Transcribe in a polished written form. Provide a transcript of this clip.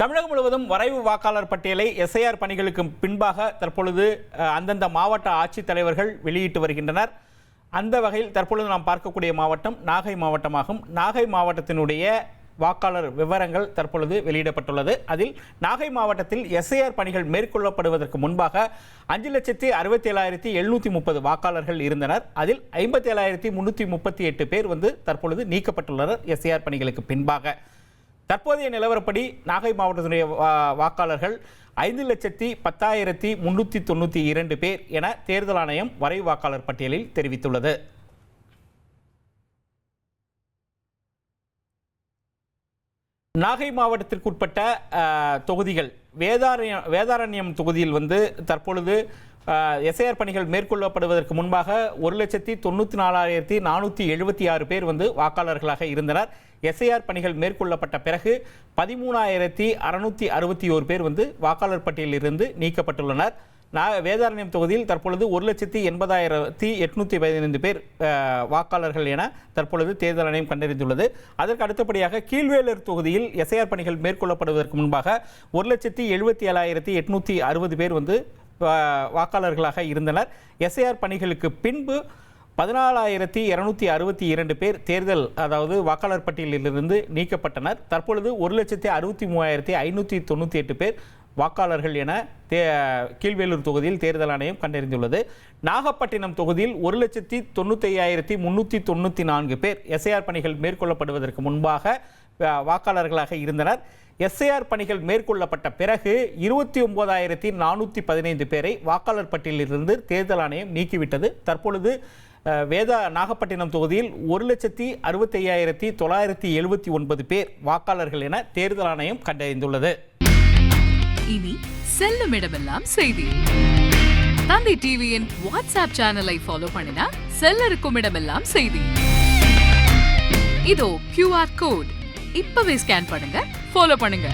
தமிழகம் முழுவதும் வரைவு வாக்காளர் பட்டியலை எஸ்ஐஆர் பணிகளுக்கு பின்பாக தற்பொழுது அந்தந்த மாவட்ட ஆட்சித்தலைவர்கள் வெளியிட்டு வருகின்றனர். அந்த வகையில் தற்பொழுது நாம் பார்க்கக்கூடிய மாவட்டம் நாகை மாவட்டமாகும். நாகை மாவட்டத்தினுடைய வாக்காளர் விவரங்கள் தற்பொழுது வெளியிடப்பட்டுள்ளது. அதில் நாகை மாவட்டத்தில் எஸ்ஐஆர் பணிகள் மேற்கொள்ளப்படுவதற்கு முன்பாக 5,67,730 வாக்காளர்கள் இருந்தனர். அதில் 57,338 பேர் தற்பொழுது நீக்கப்பட்டுள்ளனர் எஸ்ஐஆர் பணிகளுக்கு பின்பாக. தற்போதைய நிலவரப்படி நாகை மாவட்டத்தினுடைய வாக்காளர்கள் 5,10,392 பேர் என தேர்தல் ஆணையம் வரைவு வாக்காளர் பட்டியலில் தெரிவித்துள்ளது. நாகை மாவட்டத்திற்குட்பட்ட தொகுதிகள் வேதாரண்யம் தொகுதியில் தற்பொழுது எஸ்ஐஆர் பணிகள் மேற்கொள்ளப்படுவதற்கு முன்பாக 1,94,476 பேர் வாக்காளர்களாக இருந்தனர். எஸ்ஐஆர் பணிகள் மேற்கொள்ளப்பட்ட பிறகு 13,661 பேர் வாக்காளர் பட்டியலிலிருந்து நீக்கப்பட்டுள்ளனர். வேதாரண்யம் தொகுதியில் தற்பொழுது 1,80,815 பேர் வாக்காளர்கள் என தற்பொழுது தேர்தல் ஆணையம் கண்டறிந்துள்ளது. அதற்கு அடுத்தபடியாக கீழ்வேலூர் தொகுதியில் எஸ்ஐஆர் பணிகள் மேற்கொள்ளப்படுவதற்கு முன்பாக 1,77,860 பேர் வாக்காளர்களாக இருந்தனர். எஸ்ஐஆர் பணிகளுக்கு பின்பு 14,262 பேர் வாக்காளர் பட்டியலிலிருந்து நீக்கப்பட்டனர். தற்பொழுது 1,63,598 பேர் வாக்காளர்கள் என கீழ்வேலூர் தொகுதியில் தேர்தல் ஆணையம் கண்டறிந்துள்ளது. நாகப்பட்டினம் தொகுதியில் 1,95,394 பேர் எஸ்ஐஆர் பணிகள் மேற்கொள்ளப்படுவதற்கு முன்பாக வாக்காளர்களாக இருந்தனர். எஸ்ஐஆர் பணிகள் மேற்கொள்ளப்பட்ட பிறகு 29,415 பேரை வாக்காளர் பட்டியலிலிருந்து தேர்தல் ஆணையம் நீக்கிவிட்டது. தற்பொழுது நாகப்பட்டினம் தொகுதியில் 1,65,979 பேர் வாக்காளர்கள் என தேர்தல் ஆணையம் கண்டறிந்துள்ளது. இனி செல்லும் இடமெல்லாம் செய்தி. தந்தை டிவியின் வாட்ஸ்அப் சேனலை ஃபாலோ பண்ணினா செல்ல இருக்கும் இடமெல்லாம் செய்தி. இதோ QR கோட் இப்பவே ஸ்கேன் பண்ணுங்க, ஃபாலோ பண்ணுங்க.